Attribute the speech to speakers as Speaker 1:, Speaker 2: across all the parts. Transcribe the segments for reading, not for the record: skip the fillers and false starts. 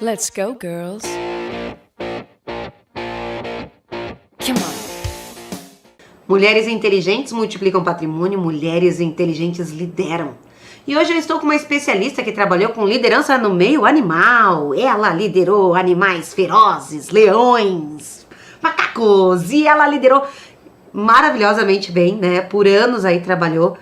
Speaker 1: Let's go, girls. Come on.
Speaker 2: Mulheres inteligentes multiplicam patrimônio, mulheres inteligentes lideram. E hoje eu estou com uma especialista que trabalhou com liderança no meio animal. Ela liderou animais ferozes, leões, macacos, e ela liderou maravilhosamente bem, né? Por anos aí trabalhou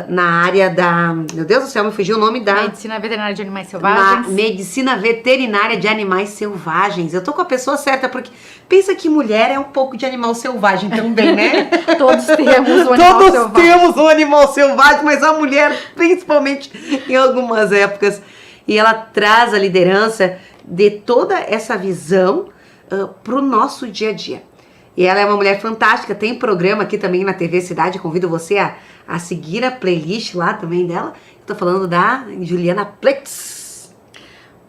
Speaker 2: na área da... Meu Deus do céu, me fugiu o nome da...
Speaker 3: Medicina veterinária de animais selvagens.
Speaker 2: Medicina veterinária de animais selvagens. Eu tô com a pessoa certa, porque pensa que mulher é um pouco de animal selvagem também, né?
Speaker 3: Todos temos um animal
Speaker 2: Todos
Speaker 3: selvagem.
Speaker 2: temos um animal selvagem, mas a mulher, principalmente em algumas épocas. E ela traz a liderança de toda essa visão pro nosso dia a dia. E ela é uma mulher fantástica, tem programa aqui também na TV Cidade, convido você a seguir a playlist lá também dela. Eu tô falando da Juliana Plex.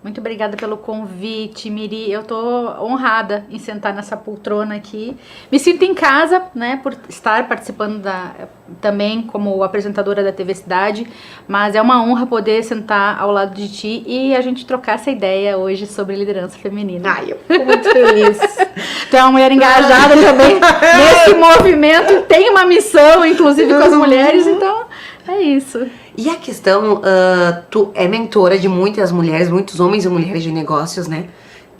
Speaker 3: Muito obrigada pelo convite, Miri. Eu tô honrada em sentar nessa poltrona aqui. Me sinto em casa, né, por estar participando também como apresentadora da TV Cidade, mas é uma honra poder sentar ao lado de ti e a gente trocar essa ideia hoje sobre liderança feminina.
Speaker 2: Ai, eu fico muito feliz.
Speaker 3: Tu é uma mulher engajada também nesse movimento e tem uma missão, inclusive com as mulheres, então é isso.
Speaker 2: E a questão, tu é mentora de muitas mulheres, muitos homens e mulheres de negócios, né?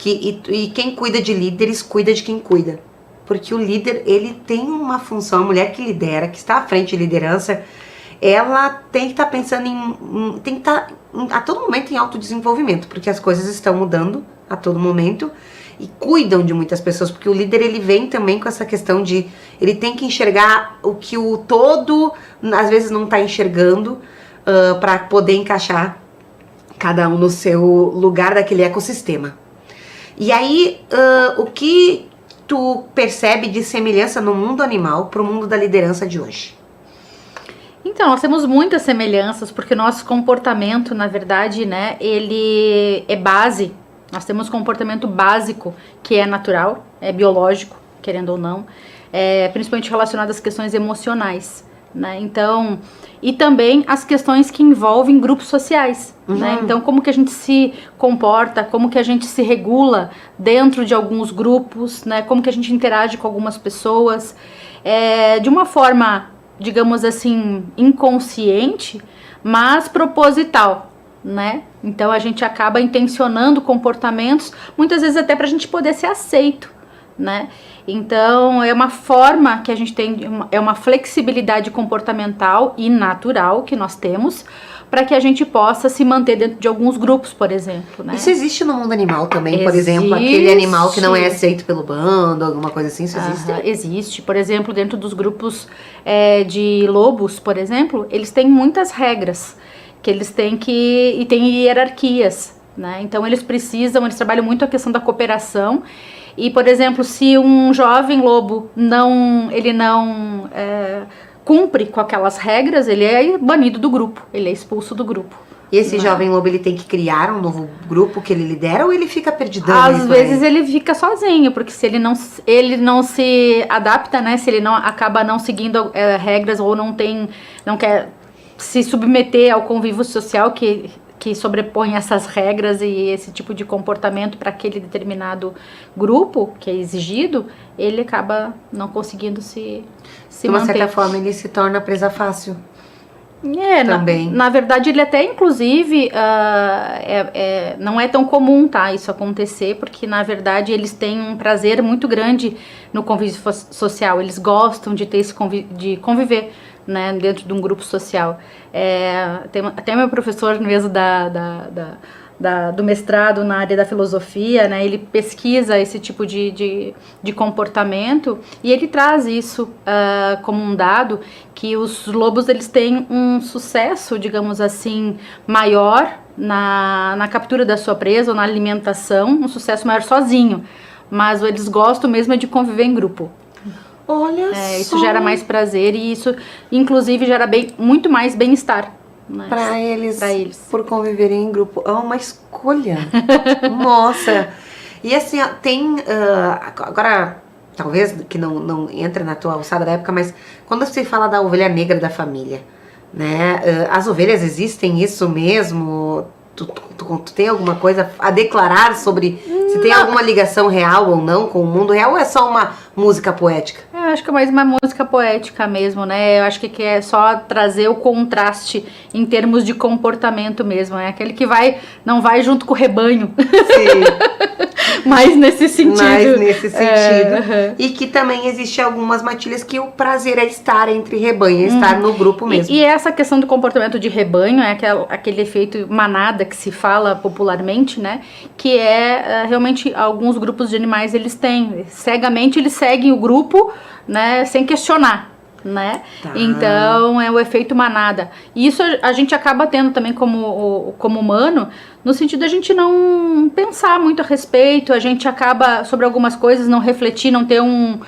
Speaker 2: E quem cuida de líderes, cuida de quem cuida. Porque o líder, ele tem uma função, a mulher que lidera, que está à frente de liderança, ela tem que estar pensando tem que estar a todo momento em autodesenvolvimento, porque as coisas estão mudando a todo momento e cuidam de muitas pessoas, porque o líder, ele vem também com essa questão de, ele tem que enxergar o que o todo, às vezes, não está enxergando, para poder encaixar cada um no seu lugar daquele ecossistema. E aí, o que tu percebe de semelhança no mundo animal para o mundo da liderança de hoje?
Speaker 3: Então, nós temos muitas semelhanças, porque o nosso comportamento, na verdade, né, ele é base. Nós temos comportamento básico, que é natural, é biológico, querendo ou não, principalmente relacionado às questões emocionais, né? Então, e também as questões que envolvem grupos sociais, né? Então, como que a gente se comporta, como que a gente se regula dentro de alguns grupos, né? Como que a gente interage com algumas pessoas, de uma forma, digamos assim, inconsciente, mas proposital, né? Então a gente acaba intencionando comportamentos, muitas vezes até para a gente poder ser aceito, né? Então é uma forma que a gente tem, é uma flexibilidade comportamental e natural que nós temos para que a gente possa se manter dentro de alguns grupos, por exemplo, né?
Speaker 2: Isso existe no mundo animal também,
Speaker 3: Existe.
Speaker 2: Por exemplo, aquele animal que não é aceito pelo bando, alguma coisa assim, isso existe?
Speaker 3: Existe, por exemplo, dentro dos grupos de lobos, por exemplo, eles têm muitas regras que eles têm e tem hierarquias, né? Então eles trabalham muito a questão da cooperação. E, por exemplo, se um jovem lobo não cumpre com aquelas regras, ele é banido do grupo, ele é expulso do grupo.
Speaker 2: E esse jovem lobo, ele tem que criar um novo grupo que ele lidera ou ele fica perdidão?
Speaker 3: Às vezes ele fica sozinho, porque se ele não se adapta, né? Se ele não acaba não seguindo regras ou não quer se submeter ao convívio social que sobrepõe essas regras e esse tipo de comportamento para aquele determinado grupo que é exigido, ele acaba não conseguindo se
Speaker 2: de uma
Speaker 3: manter.
Speaker 2: certa forma, ele se torna presa fácil.
Speaker 3: Também. Na verdade, ele até, inclusive, não é tão comum, tá, isso acontecer, porque, na verdade, eles têm um prazer muito grande no convívio social, eles gostam de ter de conviver, né, dentro de um grupo social. Tem até meu professor mesmo do mestrado na área da filosofia, né, ele pesquisa esse tipo de comportamento e ele traz isso como um dado, que os lobos, eles têm um sucesso, digamos assim, maior na captura da sua presa ou na alimentação, um sucesso maior sozinho, mas eles gostam mesmo de conviver em grupo.
Speaker 2: Olha só.
Speaker 3: Isso gera mais prazer e isso, inclusive, gera muito mais bem-estar.
Speaker 2: Para eles, por conviverem em grupo. É uma escolha. Nossa. E assim, ó, tem... agora, talvez que não entra na tua alçada da época, mas quando você fala da ovelha negra da família, né? As ovelhas existem isso mesmo? Tu tem alguma coisa a declarar sobre se tem alguma ligação real ou não com o mundo real, ou é só uma música poética?
Speaker 3: Eu acho que é mais uma música poética mesmo, né? Eu acho que é só trazer o contraste em termos de comportamento mesmo, é aquele que não vai junto com o rebanho.
Speaker 2: Sim.
Speaker 3: Mas nesse sentido.
Speaker 2: E que também existe algumas matilhas que o prazer é estar entre rebanho, é estar no grupo mesmo.
Speaker 3: E essa questão do comportamento de rebanho é aquele efeito manada que se fala popularmente, né? Que é realmente alguns grupos de animais eles têm. Cegamente eles seguem o grupo, né? Sem questionar. Né?
Speaker 2: Tá.
Speaker 3: Então é o efeito manada. E isso a gente acaba tendo também como humano, no sentido de a gente não pensar muito a respeito, a gente acaba sobre algumas coisas não refletir, não ter um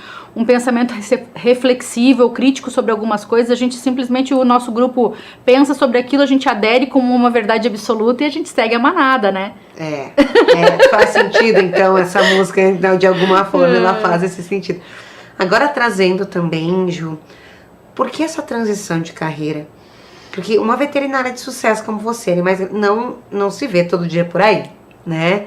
Speaker 3: pensamento reflexivo, crítico sobre algumas coisas, a gente simplesmente, o nosso grupo pensa sobre aquilo, a gente adere como uma verdade absoluta e a gente segue a manada, né?
Speaker 2: Faz sentido então essa música, então, de alguma forma ela faz esse sentido. Agora trazendo também, Ju, por que essa transição de carreira? Porque uma veterinária de sucesso como você, né, mas não se vê todo dia por aí, né?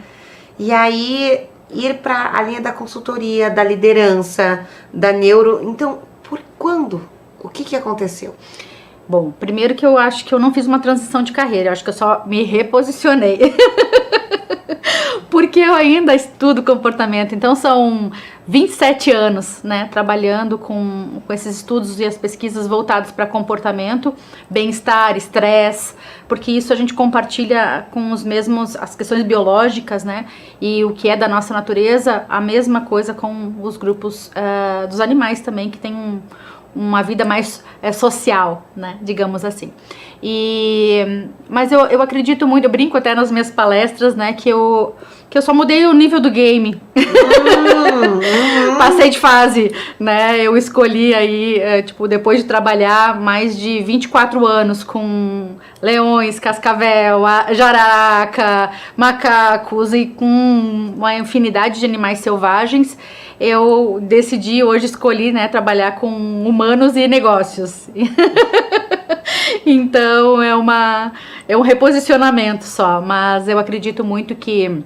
Speaker 2: E aí ir para a linha da consultoria, da liderança, da neuro. Então, por quando? O que aconteceu?
Speaker 3: Bom, primeiro que eu acho que eu não fiz uma transição de carreira, eu acho que eu só me reposicionei. Porque eu ainda estudo comportamento, então são 27 anos, né, trabalhando com esses estudos e as pesquisas voltadas para comportamento, bem-estar, estresse, porque isso a gente compartilha com as questões biológicas, né, e o que é da nossa natureza, a mesma coisa com os grupos dos animais também, que tem uma vida mais social, né, digamos assim. Mas eu acredito muito, eu brinco até nas minhas palestras, né, que eu só mudei o nível do game. Passei de fase, né, eu escolhi aí, depois de trabalhar mais de 24 anos com leões, cascavel, jararaca, macacos e com uma infinidade de animais selvagens, eu decidi, hoje escolhi, né, trabalhar com humanos e negócios. Então é um reposicionamento só, mas eu acredito muito que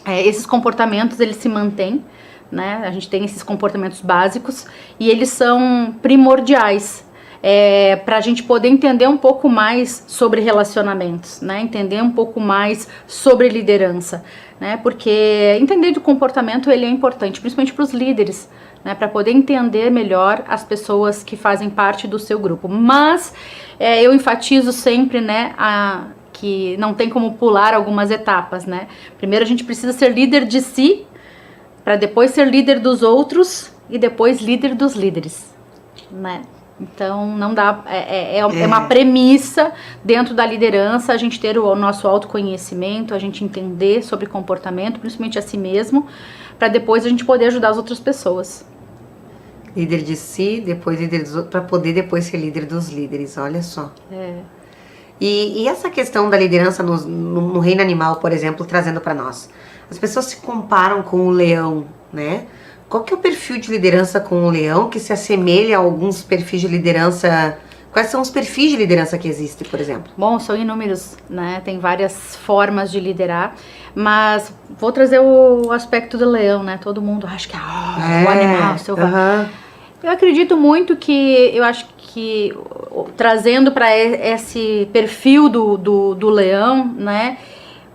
Speaker 3: esses comportamentos eles se mantêm, né? A gente tem esses comportamentos básicos e eles são primordiais para a gente poder entender um pouco mais sobre relacionamentos, né? Entender um pouco mais sobre liderança, né? Porque entender do comportamento ele é importante, principalmente para os líderes, né? Para poder entender melhor as pessoas que fazem parte do seu grupo. Mas eu enfatizo sempre, né, que não tem como pular algumas etapas, né? Primeiro a gente precisa ser líder de si, para depois ser líder dos outros e depois líder dos líderes, né? Então não dá, é uma premissa dentro da liderança a gente ter o nosso autoconhecimento, a gente entender sobre comportamento, principalmente a si mesmo, para depois a gente poder ajudar as outras pessoas.
Speaker 2: Líder de si, depois líder dos outros, para poder depois ser líder dos líderes, olha só. E essa questão da liderança no reino animal, por exemplo, trazendo para nós. As pessoas se comparam com o leão, né? Qual que é o perfil de liderança com o leão que se assemelha a alguns perfis de liderança? Quais são os perfis de liderança que existem, por exemplo?
Speaker 3: Bom, são inúmeros, né? Tem várias formas de liderar, mas vou trazer o aspecto do leão, né? Todo mundo acha que o animal selvagem. Eu acredito muito eu acho que trazendo para esse perfil do leão, né?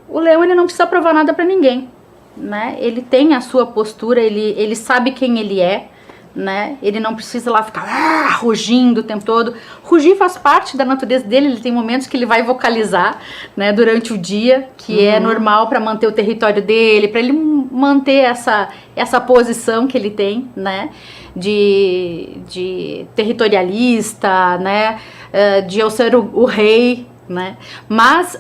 Speaker 3: O leão ele não precisa provar nada para ninguém, né? Ele tem a sua postura, ele sabe quem ele é, né? Ele não precisa lá ficar rugindo o tempo todo. Rugir faz parte da natureza dele, ele tem momentos que ele vai vocalizar, né, durante o dia, que é normal para manter o território dele, para ele manter essa posição que ele tem, né, de territorialista, né, de eu ser o rei, né? Mas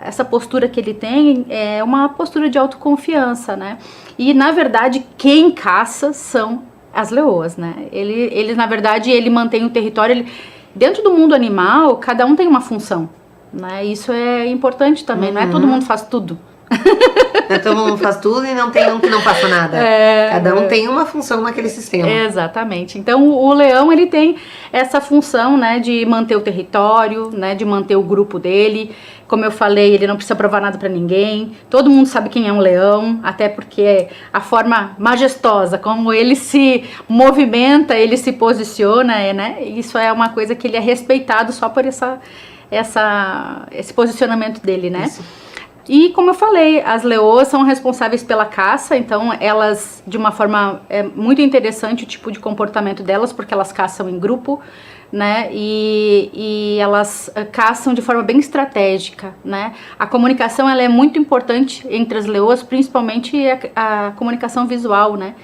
Speaker 3: essa postura que ele tem é uma postura de autoconfiança, né? E na verdade quem caça são as leoas, né? Ele na verdade ele mantém o território. Dentro do mundo animal cada um tem uma função, né? Isso é importante também. Não é todo mundo faz tudo.
Speaker 2: Todo mundo faz tudo e não tem um que não faça nada. Cada um tem uma função naquele sistema.
Speaker 3: Exatamente. Então o leão ele tem essa função, né, de manter o território, né, de manter o grupo dele. Como eu falei, ele não precisa provar nada pra ninguém. Todo mundo sabe quem é um leão, até porque a forma majestosa como ele se movimenta, ele se posiciona, né? Isso é uma coisa que ele é respeitado só por esse posicionamento dele, né?
Speaker 2: Isso.
Speaker 3: E como eu falei, as leoas são responsáveis pela caça, então elas, de uma forma, é muito interessante o tipo de comportamento delas, porque elas caçam em grupo, né, e elas caçam de forma bem estratégica, né. A comunicação, ela é muito importante entre as leoas, principalmente a comunicação visual, né,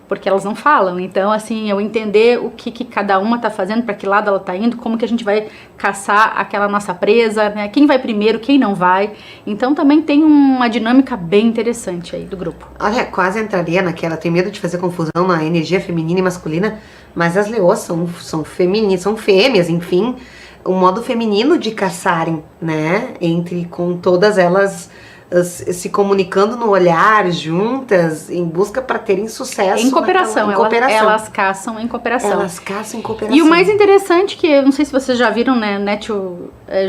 Speaker 3: porque elas não falam. Então, assim, eu entender o que cada uma tá fazendo, para que lado ela tá indo, como que a gente vai caçar aquela nossa presa, né? Quem vai primeiro, quem não vai. Então, também tem uma dinâmica bem interessante aí do grupo.
Speaker 2: Olha, quase entraria naquela, tem medo de fazer confusão na energia feminina e masculina, mas as leoas são femininas, são fêmeas, enfim, um modo feminino de caçarem, né? Com todas elas se comunicando no olhar, juntas, em busca para terem sucesso.
Speaker 3: Em cooperação, elas caçam em cooperação.
Speaker 2: Elas caçam em cooperação.
Speaker 3: E o mais interessante que, eu não sei se vocês já viram, né, National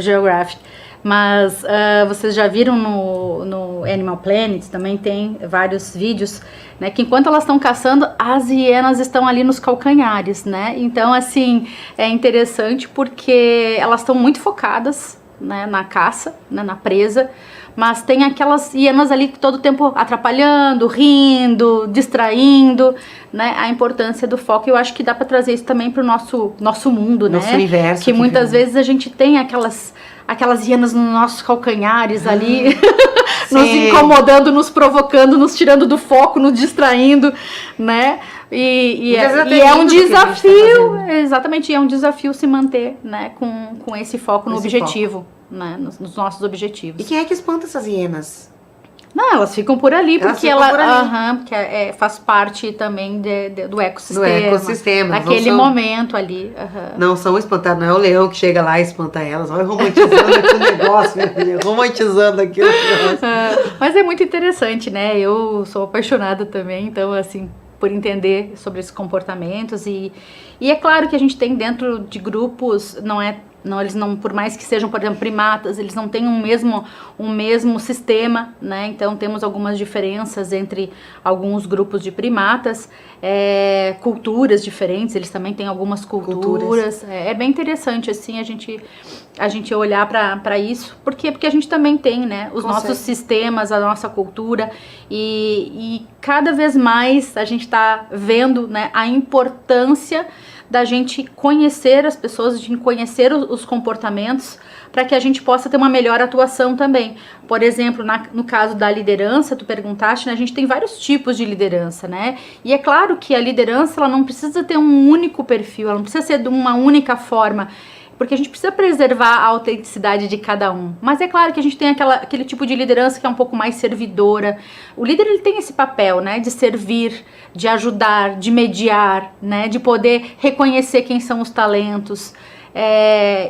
Speaker 3: Geographic, mas vocês já viram no Animal Planet, também tem vários vídeos, né, que enquanto elas estão caçando, as hienas estão ali nos calcanhares, né, então assim, é interessante porque elas estão muito focadas, né, na caça, né, na presa, mas tem aquelas hienas ali que todo tempo atrapalhando, rindo, distraindo, né, a importância do foco. Eu acho que dá para trazer isso também para o nosso mundo,
Speaker 2: nosso
Speaker 3: né,
Speaker 2: universo,
Speaker 3: que muitas vezes a gente tem aquelas hienas nos nossos calcanhares ali, nos incomodando, nos provocando, nos tirando do foco, nos distraindo, né, e é um desafio, exatamente, é um desafio se manter, né, com esse foco no objetivo. Né, nos nossos objetivos.
Speaker 2: E quem é que espanta essas hienas?
Speaker 3: Não, elas ficam por ali, porque porque faz parte também do ecossistema.
Speaker 2: Do ecossistema.
Speaker 3: Aquele momento ali.
Speaker 2: Não são espantadas, não é o leão que chega lá e espanta elas. Olha, romantizando aqui o negócio, minha filha. Romantizando aqui o negócio.
Speaker 3: Mas é muito interessante, né? Eu sou apaixonada também, então, assim, por entender sobre esses comportamentos. E é claro que a gente tem dentro de grupos, eles não, por mais que sejam, por exemplo, primatas, eles não têm um mesmo sistema, né? Então temos algumas diferenças entre alguns grupos de primatas, culturas diferentes, eles também têm algumas culturas. É bem interessante, assim, a gente olhar para isso. Por quê? Porque a gente também tem, né, os nossos sistemas, a nossa cultura, e cada vez mais a gente está vendo, né, a importância da gente conhecer as pessoas, de conhecer os comportamentos, para que a gente possa ter uma melhor atuação também. Por exemplo, no caso da liderança, tu perguntaste, né, a gente tem vários tipos de liderança, né? E é claro que a liderança, ela não precisa ter um único perfil, ela não precisa ser de uma única forma, porque a gente precisa preservar a autenticidade de cada um. Mas é claro que a gente tem aquele tipo de liderança que é um pouco mais servidora. O líder, ele tem esse papel, né, de servir, de ajudar, de mediar, né, de poder reconhecer quem são os talentos.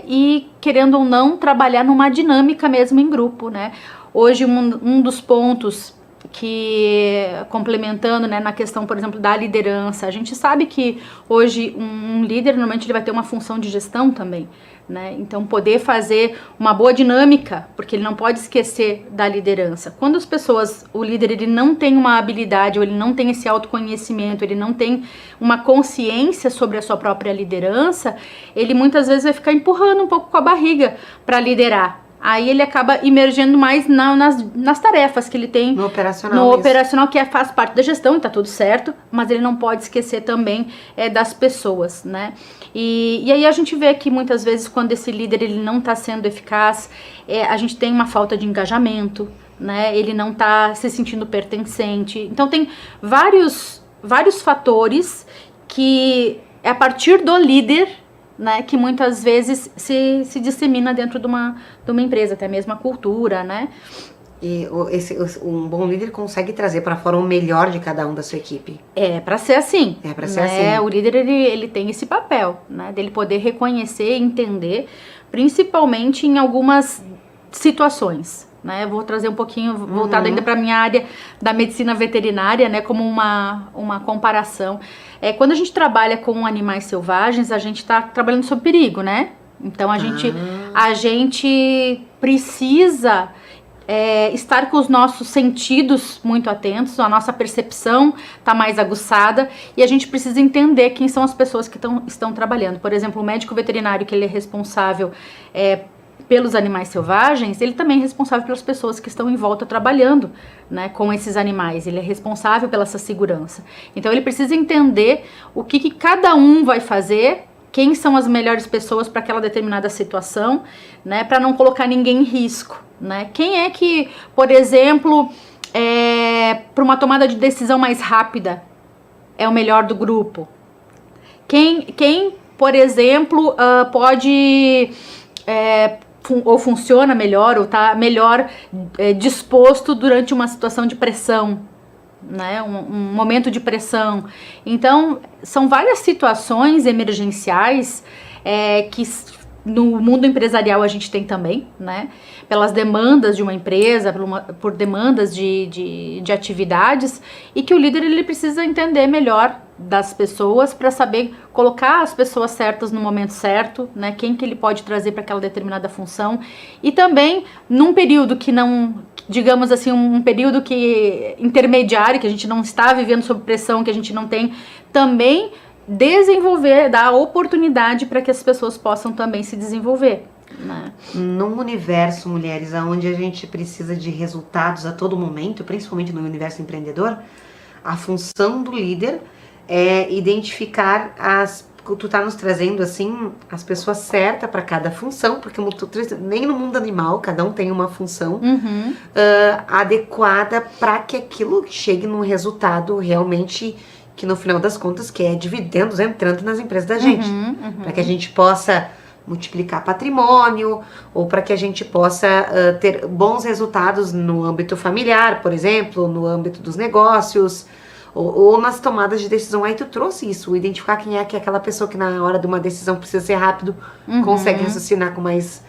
Speaker 3: E, querendo ou não, trabalhar numa dinâmica mesmo em grupo, né. Hoje, um dos pontos que, complementando, né, na questão, por exemplo, da liderança, a gente sabe que hoje um líder, normalmente, ele vai ter uma função de gestão também, né, então poder fazer uma boa dinâmica, porque ele não pode esquecer da liderança. Quando o líder, ele não tem uma habilidade, ou ele não tem esse autoconhecimento, ele não tem uma consciência sobre a sua própria liderança, ele muitas vezes vai ficar empurrando um pouco com a barriga para liderar. Aí ele acaba emergendo mais nas tarefas que ele tem
Speaker 2: no operacional,
Speaker 3: que faz parte da gestão, e tá tudo certo, mas ele não pode esquecer também das pessoas, né? E aí a gente vê que muitas vezes, quando esse líder ele não está sendo eficaz, a gente tem uma falta de engajamento, né? Ele não está se sentindo pertencente. Então tem vários fatores que é a partir do líder, né, que muitas vezes se dissemina dentro de uma empresa, até mesmo a cultura, né?
Speaker 2: E um bom líder consegue trazer para fora o melhor de cada um da sua equipe.
Speaker 3: É para ser assim.
Speaker 2: É para ser assim.
Speaker 3: O líder, ele tem esse papel, né, dele poder reconhecer e entender, principalmente em algumas situações, né? Eu vou trazer um pouquinho, voltado ainda para a minha área da medicina veterinária, né? Como uma comparação. Quando a gente trabalha com animais selvagens, a gente está trabalhando sob perigo, né? Então a gente precisa estar com os nossos sentidos muito atentos, a nossa percepção está mais aguçada e a gente precisa entender quem são as pessoas que estão trabalhando. Por exemplo, o médico veterinário, que ele é responsável pelos animais selvagens, ele também é responsável pelas pessoas que estão em volta trabalhando, né, com esses animais. Ele é responsável pela essa segurança. Então ele precisa entender o que cada um vai fazer, quem são as melhores pessoas para aquela determinada situação, né, para não colocar ninguém em risco, né? Quem é que, por exemplo, para uma tomada de decisão mais rápida é o melhor do grupo? Quem por exemplo, pode ou funciona melhor, ou está melhor disposto durante uma situação de pressão, né? Um momento de pressão. Então, são várias situações emergenciais que no mundo empresarial a gente tem também, né? Pelas demandas de uma empresa, por demandas de atividades, e que o líder ele precisa entender melhor das pessoas para saber colocar as pessoas certas no momento certo, né? Quem que ele pode trazer para aquela determinada função, e também num período que não, digamos assim, um período que intermediário, que a gente não está vivendo sob pressão, que a gente não tem, também desenvolver, dar oportunidade para que as pessoas possam também se desenvolver, né?
Speaker 2: Num universo, mulheres, onde a gente precisa de resultados a todo momento, principalmente no universo empreendedor, a função do líder é identificar tu tá nos trazendo assim as pessoas certas para cada função, porque nem no mundo animal cada um tem uma função adequada para que aquilo chegue num resultado realmente, que no final das contas que é dividendos entrando nas empresas da gente, para que a gente possa multiplicar patrimônio, ou para que a gente possa ter bons resultados no âmbito familiar, por exemplo, no âmbito dos negócios, ou nas tomadas de decisão. Aí tu trouxe isso, identificar quem é aquela pessoa que na hora de uma decisão precisa ser rápido, consegue raciocinar com mais...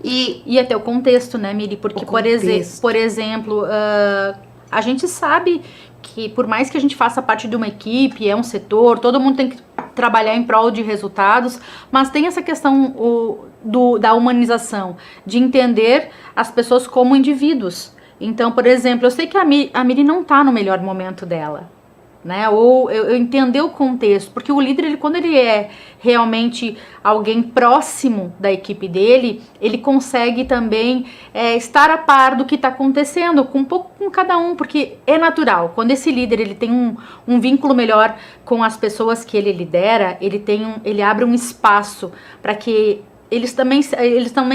Speaker 3: E até o contexto, né, Miri? Porque, por exemplo, a gente sabe que por mais que a gente faça parte de uma equipe, é um setor, todo mundo tem que trabalhar em prol de resultados, mas tem essa questão da humanização, de entender as pessoas como indivíduos. Então, por exemplo, eu sei que a Miri não está no melhor momento dela, né? Ou eu entender o contexto, porque o líder, quando ele é realmente alguém próximo da equipe dele, ele consegue também estar a par do que está acontecendo, um pouco com cada um, porque é natural. Quando esse líder ele tem um vínculo melhor com as pessoas que ele lidera, ele abre um espaço para que eles também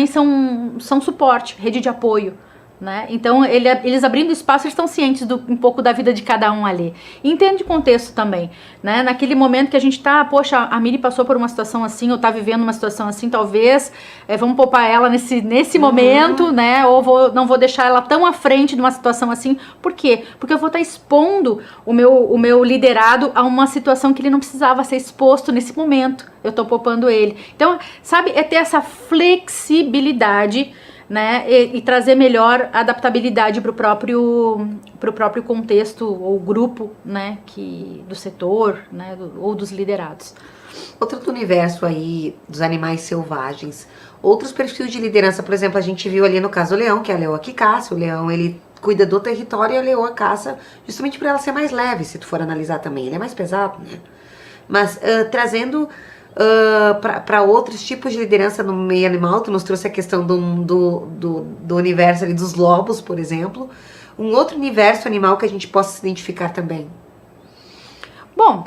Speaker 3: são suporte, rede de apoio, né? Então eles abrindo espaço, eles estão cientes um pouco da vida de cada um ali, e entende o contexto também, né? Naquele momento que a gente tá, poxa, a Miri passou por uma situação assim, ou tá vivendo uma situação assim, talvez vamos poupar ela nesse momento, né? Ou não vou deixar ela tão à frente de uma situação assim. Por quê? Porque eu vou estar expondo o meu liderado a uma situação que ele não precisava ser exposto nesse momento. Eu tô poupando ele. Então, sabe, é ter essa flexibilidade, né, e trazer melhor adaptabilidade para o próprio contexto ou grupo, né, do setor, né, ou dos liderados.
Speaker 2: Outro do universo aí dos animais selvagens, outros perfis de liderança, por exemplo, a gente viu ali no caso do leão, que é a leoa que caça. O leão, ele cuida do território, e a leoa caça justamente para ela ser mais leve, se tu for analisar também. Ele é mais pesado, né? Mas trazendo para outros tipos de liderança no meio animal, tu nos trouxe a questão do universo ali dos lobos, por exemplo. Um outro universo animal que a gente possa se identificar também.
Speaker 3: Bom,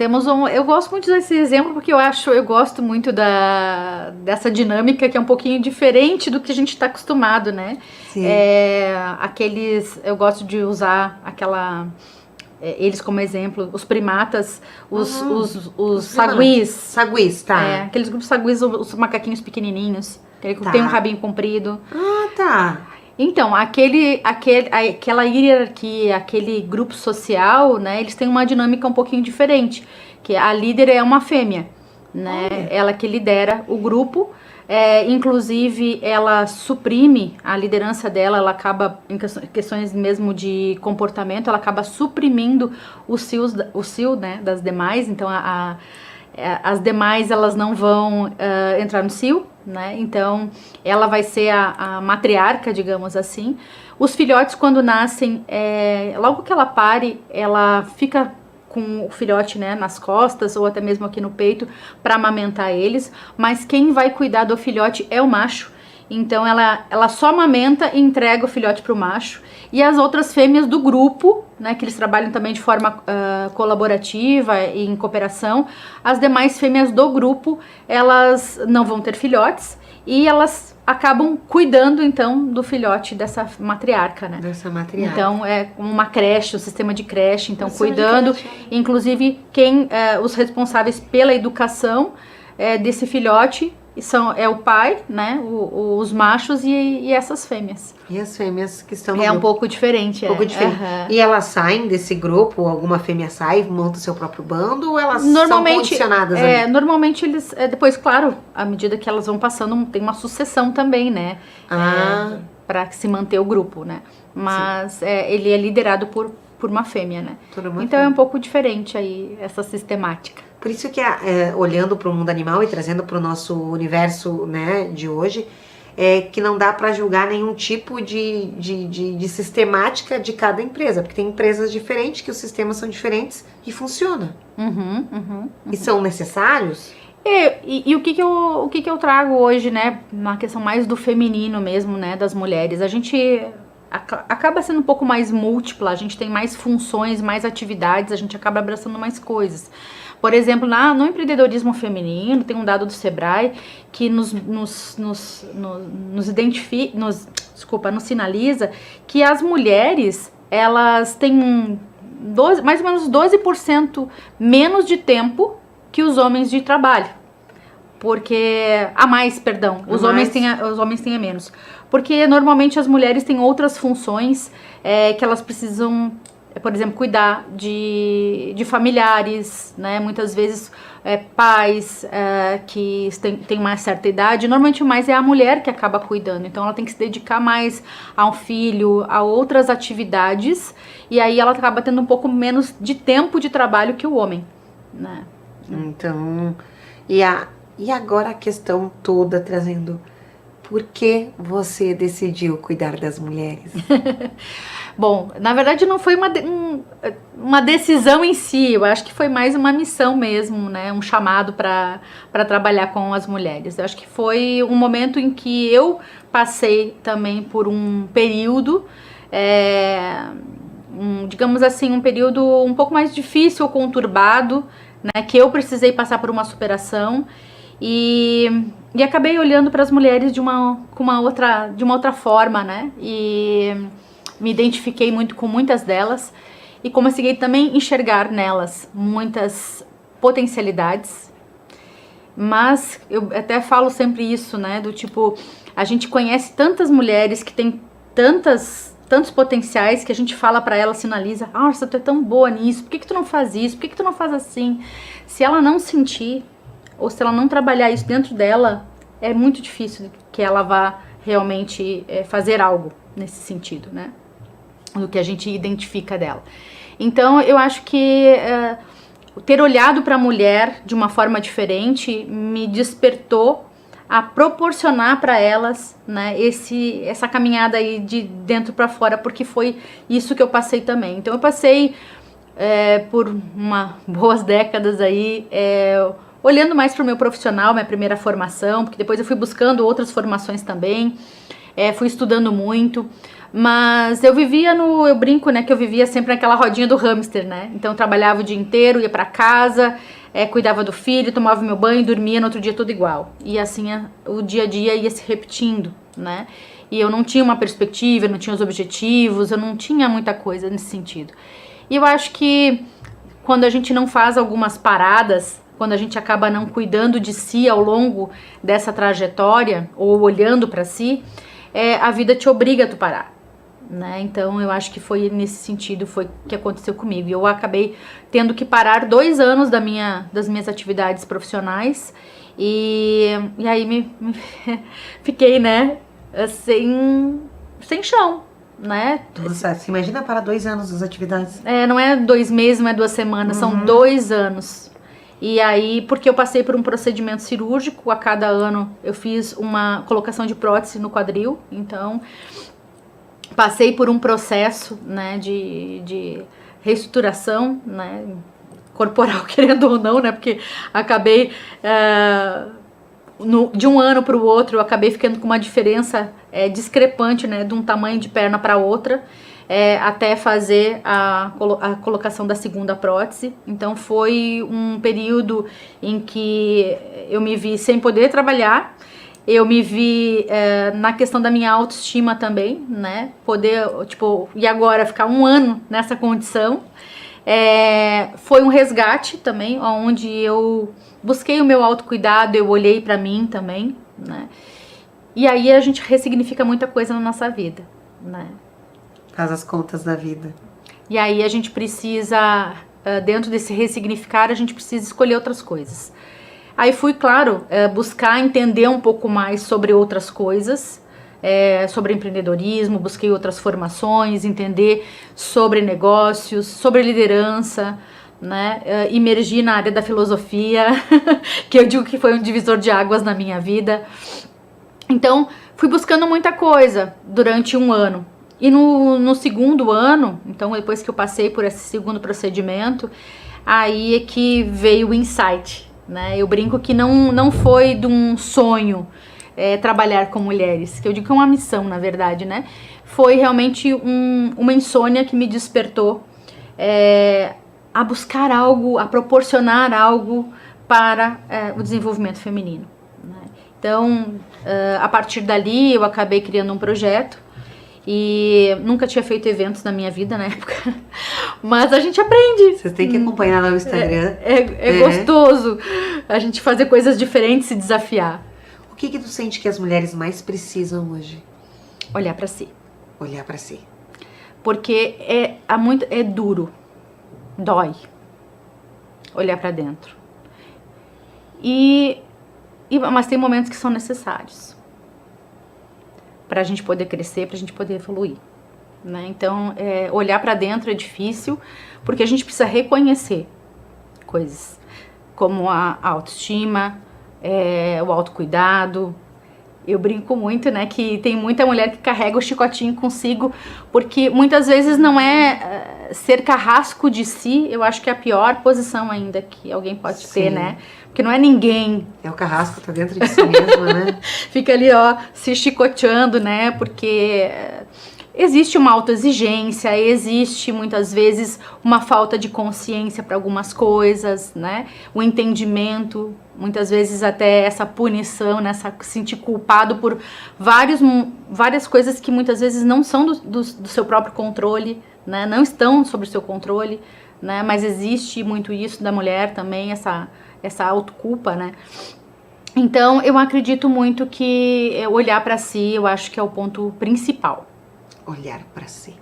Speaker 3: eu gosto muito desse exemplo porque eu gosto muito dessa dinâmica que é um pouquinho diferente do que a gente está acostumado, né?
Speaker 2: Sim.
Speaker 3: Eu gosto de usar eles como exemplo, os primatas, os saguis.
Speaker 2: Saguis, tá.
Speaker 3: Aqueles grupos saguis, os macaquinhos pequenininhos, que tem um rabinho comprido.
Speaker 2: Ah, tá.
Speaker 3: Então, aquela hierarquia, aquele grupo social, né, eles têm uma dinâmica um pouquinho diferente, que a líder é uma fêmea, né, ela que lidera o grupo, Inclusive, ela suprime a liderança dela, ela acaba, em questões mesmo de comportamento, ela acaba suprimindo o cio, né, das demais. Então, as demais, elas não vão entrar no cio, né? Então, ela vai ser a matriarca, digamos assim. Os filhotes, quando nascem, logo que ela pare, ela fica com o filhote, né, nas costas ou até mesmo aqui no peito para amamentar eles, mas quem vai cuidar do filhote é o macho. Então ela só amamenta e entrega o filhote para o macho. E as outras fêmeas do grupo, né, que eles trabalham também de forma colaborativa e em cooperação, as demais fêmeas do grupo, elas não vão ter filhotes e elas acabam cuidando, então, do filhote dessa matriarca, né?
Speaker 2: Dessa matriarca.
Speaker 3: Então, é uma creche, um sistema de creche, então,
Speaker 2: Sistema
Speaker 3: cuidando.
Speaker 2: de creche.
Speaker 3: Inclusive, os responsáveis pela educação desse filhote é o pai, né? Os machos e essas fêmeas.
Speaker 2: E as fêmeas que estão no
Speaker 3: Um
Speaker 2: grupo.
Speaker 3: pouco diferente,
Speaker 2: Um pouco diferente.
Speaker 3: Aham.
Speaker 2: E elas saem desse grupo, alguma fêmea sai, monta seu próprio bando, ou elas
Speaker 3: Normalmente,
Speaker 2: são condicionadas ali?
Speaker 3: normalmente eles, depois, claro, à medida que elas vão passando, tem uma sucessão também, né? Para se manter o grupo, né? Mas ele é liderado por uma fêmea, né? Então é um pouco diferente aí essa sistemática.
Speaker 2: Por isso que, olhando para o mundo animal e trazendo para o nosso universo, né, de hoje, que não dá para julgar nenhum tipo de sistemática de cada empresa, porque tem empresas diferentes, que os sistemas são diferentes e funciona. E são necessários?
Speaker 3: E o que eu trago hoje, né, na questão mais do feminino mesmo, né, das mulheres, a gente acaba sendo um pouco mais múltipla, a gente tem mais funções, mais atividades, a gente acaba abraçando mais coisas. Por exemplo, no empreendedorismo feminino, tem um dado do Sebrae que nos sinaliza que as mulheres, elas têm mais ou menos 12% menos de tempo que os homens de trabalho. Os homens têm a menos. Porque normalmente as mulheres têm outras funções que elas precisam, por exemplo, cuidar de familiares, né? Muitas vezes pais que têm uma certa idade. Normalmente mais é a mulher que acaba cuidando. Então ela tem que se dedicar mais a um filho, a outras atividades. E aí ela acaba tendo um pouco menos de tempo de trabalho que o homem, né?
Speaker 2: Então, e agora a questão toda trazendo... Por que você decidiu cuidar das mulheres?
Speaker 3: Bom, na verdade não foi uma decisão em si, eu acho que foi mais uma missão mesmo, né? Um chamado para trabalhar com as mulheres. Eu acho que foi um momento em que eu passei também por um período, digamos assim, um período um pouco mais difícil ou conturbado, né? Que eu precisei passar por uma superação. E acabei olhando para as mulheres de uma outra forma, né? E me identifiquei muito com muitas delas e consegui também enxergar nelas muitas potencialidades. Mas eu até falo sempre isso, né? Do tipo, a gente conhece tantas mulheres que têm tantos potenciais que a gente fala para elas, sinaliza: nossa, tu é tão boa nisso, por que tu não faz isso? Por que tu não faz assim? Se ela não sentir, ou se ela não trabalhar isso dentro dela, é muito difícil que ela vá realmente fazer algo nesse sentido, né? Do que a gente identifica dela. Então, eu acho que ter olhado para a mulher de uma forma diferente me despertou a proporcionar para elas, né, essa caminhada aí de dentro para fora, porque foi isso que eu passei também. Então, eu passei por boas décadas aí, olhando mais para o meu profissional, minha primeira formação, porque depois eu fui buscando outras formações também, fui estudando muito, mas eu brinco, né, que eu vivia sempre naquela rodinha do hamster, né? Então eu trabalhava o dia inteiro, ia para casa, cuidava do filho, tomava meu banho, dormia, no outro dia tudo igual. E assim o dia a dia ia se repetindo, né? E eu não tinha uma perspectiva, eu não tinha os objetivos, eu não tinha muita coisa nesse sentido. E eu acho que quando a gente não faz algumas paradas, quando a gente acaba não cuidando de si ao longo dessa trajetória, ou olhando para si, a vida te obriga a tu parar. né? Então eu acho que foi nesse sentido foi que aconteceu comigo. E eu acabei tendo que parar 2 anos das minhas atividades profissionais e aí fiquei, né, sem chão, né?
Speaker 2: Nossa, você imagina parar 2 anos das atividades?
Speaker 3: Não é 2 meses, não é 2 semanas, são 2 anos. E aí, porque eu passei por um procedimento cirúrgico, a cada ano eu fiz uma colocação de prótese no quadril, então passei por um processo, né, de reestruturação, né, corporal, querendo ou não, né, porque acabei, de um ano para o outro, eu acabei ficando com uma diferença discrepante, né, de um tamanho de perna para outra, até fazer a colocação da segunda prótese. Então foi um período em que eu me vi sem poder trabalhar, eu me vi na questão da minha autoestima também, né? Poder, tipo, e agora ficar 1 ano nessa condição. Foi um resgate também, onde eu busquei o meu autocuidado, eu olhei pra mim também, né? E aí a gente ressignifica muita coisa na nossa vida, né?
Speaker 2: Faz as contas da vida.
Speaker 3: E aí a gente precisa, dentro desse ressignificar, a gente precisa escolher outras coisas. Aí fui, claro, buscar entender um pouco mais sobre outras coisas, sobre empreendedorismo, busquei outras formações, entender sobre negócios, sobre liderança, né? Imergi na área da filosofia, que eu digo que foi um divisor de águas na minha vida. Então, fui buscando muita coisa durante 1 ano. E no segundo ano, então depois que eu passei por esse segundo procedimento, aí é que veio o insight, né? Eu brinco que não foi de um sonho trabalhar com mulheres, que eu digo que é uma missão, na verdade, né? Foi realmente uma insônia que me despertou a buscar algo, a proporcionar algo para o desenvolvimento feminino, né? Então, a partir dali, eu acabei criando um projeto. E nunca tinha feito eventos na minha vida na época, mas a gente aprende.
Speaker 2: Vocês têm que acompanhar lá no Instagram.
Speaker 3: Gostoso a gente fazer coisas diferentes, se desafiar.
Speaker 2: O que tu sente que as mulheres mais precisam hoje?
Speaker 3: Olhar pra si.
Speaker 2: Olhar pra si.
Speaker 3: Porque é duro, dói olhar pra dentro. Mas tem momentos que são necessários pra gente poder crescer, pra gente poder evoluir, né? Então, olhar pra dentro é difícil, porque a gente precisa reconhecer coisas, como a autoestima, o autocuidado. Eu brinco muito, né, que tem muita mulher que carrega o chicotinho consigo, porque muitas vezes não ser carrasco de si, eu acho que é a pior posição ainda que alguém pode ter, né? Porque não é ninguém.
Speaker 2: O carrasco tá dentro de si mesmo, né?
Speaker 3: Fica ali, ó, se chicoteando, né? Porque existe uma autoexigência, existe muitas vezes uma falta de consciência para algumas coisas, né? O entendimento, muitas vezes até essa punição, né? Se sentir culpado por várias coisas que muitas vezes não são do seu próprio controle, né? Não estão sob o seu controle, né? Mas existe muito isso da mulher também, essa autoculpa, né? Então, eu acredito muito que olhar para si, eu acho que é o ponto principal.
Speaker 2: Olhar para si.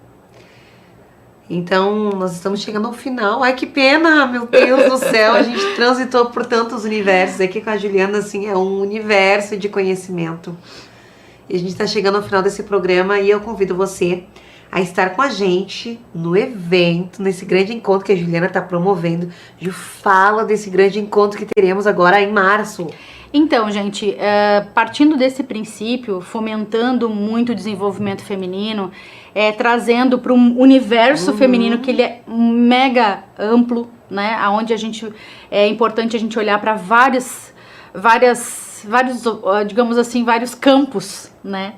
Speaker 2: Então, nós estamos chegando ao final. Ai, que pena, meu Deus do céu. A gente transitou por tantos universos. Aqui com a Juliana, assim, é um universo de conhecimento. E a gente está chegando ao final desse programa e eu convido você a estar com a gente no evento, nesse grande encontro que a Juliana está promovendo. Ju, fala desse grande encontro que teremos agora em março.
Speaker 3: Então, gente, partindo desse princípio, fomentando muito o desenvolvimento feminino, trazendo para um universo feminino que ele é mega amplo, né? Onde é importante a gente olhar para vários, digamos assim, vários campos, né?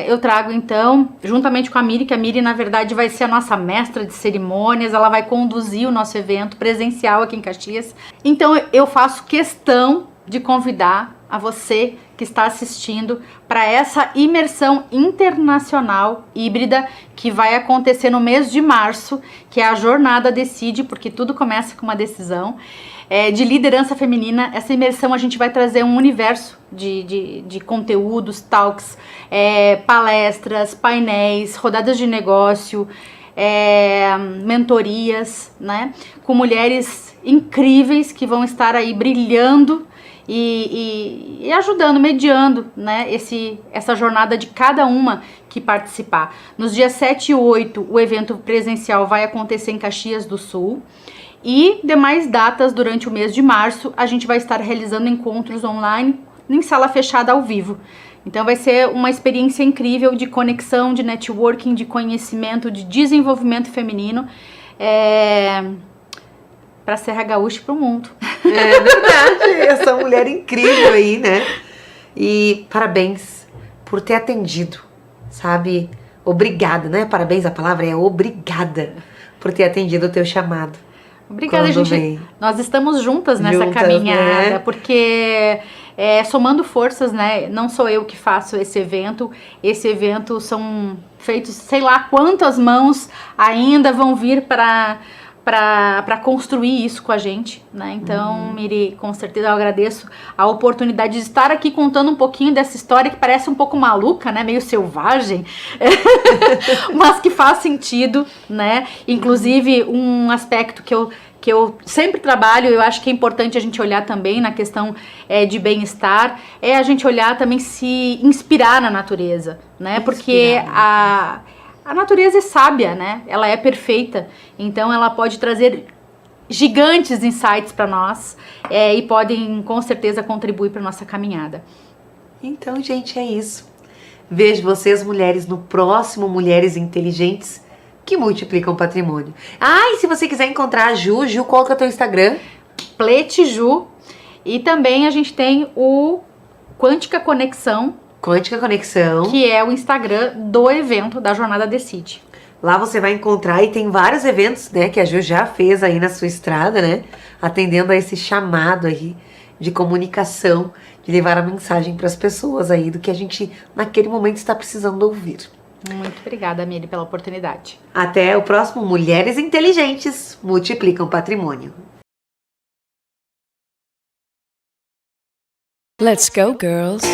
Speaker 3: Eu trago então, juntamente com a Miri, que a Miri na verdade vai ser a nossa mestra de cerimônias, ela vai conduzir o nosso evento presencial aqui em Caxias. Então eu faço questão de convidar a você que está assistindo para essa imersão internacional híbrida que vai acontecer no mês de março, que é a jornada Decide, porque tudo começa com uma decisão. de liderança feminina. Essa imersão a gente vai trazer um universo de conteúdos, talks, palestras, painéis, rodadas de negócio, mentorias, né? Com mulheres incríveis que vão estar aí brilhando e ajudando, mediando, né, essa jornada de cada uma que participar. Nos dias 7 e 8, o evento presencial vai acontecer em Caxias do Sul. E demais datas durante o mês de março, a gente vai estar realizando encontros online em sala fechada ao vivo. Então vai ser uma experiência incrível de conexão, de networking, de conhecimento, de desenvolvimento feminino para Serra Gaúcha e para o mundo.
Speaker 2: É verdade, essa mulher incrível aí, né? E parabéns por ter atendido, sabe? Obrigada, né? Parabéns, a palavra é obrigada por ter atendido o teu chamado.
Speaker 3: Obrigada,
Speaker 2: Quando
Speaker 3: gente.
Speaker 2: vem.
Speaker 3: Nós estamos juntas nessa
Speaker 2: Juntas,
Speaker 3: caminhada,
Speaker 2: né?
Speaker 3: porque somando forças, né? Não sou eu que faço esse evento. Esse evento são feitos, sei lá quantas mãos ainda vão vir para construir isso com a gente, né? Então, Miri, com certeza eu agradeço a oportunidade de estar aqui contando um pouquinho dessa história que parece um pouco maluca, né? Meio selvagem, mas que faz sentido, né? Inclusive, um aspecto que eu sempre trabalho, eu acho que é importante a gente olhar também na questão de bem-estar, é a gente olhar também se inspirar na natureza, né? Porque a natureza é sábia, né? Ela é perfeita, então ela pode trazer gigantes insights para nós e podem com certeza contribuir para nossa caminhada.
Speaker 2: Então, gente, é isso. Vejo vocês, mulheres, no próximo Mulheres Inteligentes que Multiplicam Patrimônio. E se você quiser encontrar a Ju, qual que é o teu Instagram?
Speaker 3: Pletiju. E também a gente tem o Quântica Conexão,
Speaker 2: que
Speaker 3: é o Instagram do evento da Jornada Decide.
Speaker 2: Lá você vai encontrar e tem vários eventos, né, que a Ju já fez aí na sua estrada, né, atendendo a esse chamado aí de comunicação, de levar a mensagem para as pessoas aí do que a gente naquele momento está precisando ouvir.
Speaker 3: Muito obrigada, Miri, pela oportunidade.
Speaker 2: Até o próximo Mulheres Inteligentes Multiplicam Patrimônio.
Speaker 1: Let's go, girls.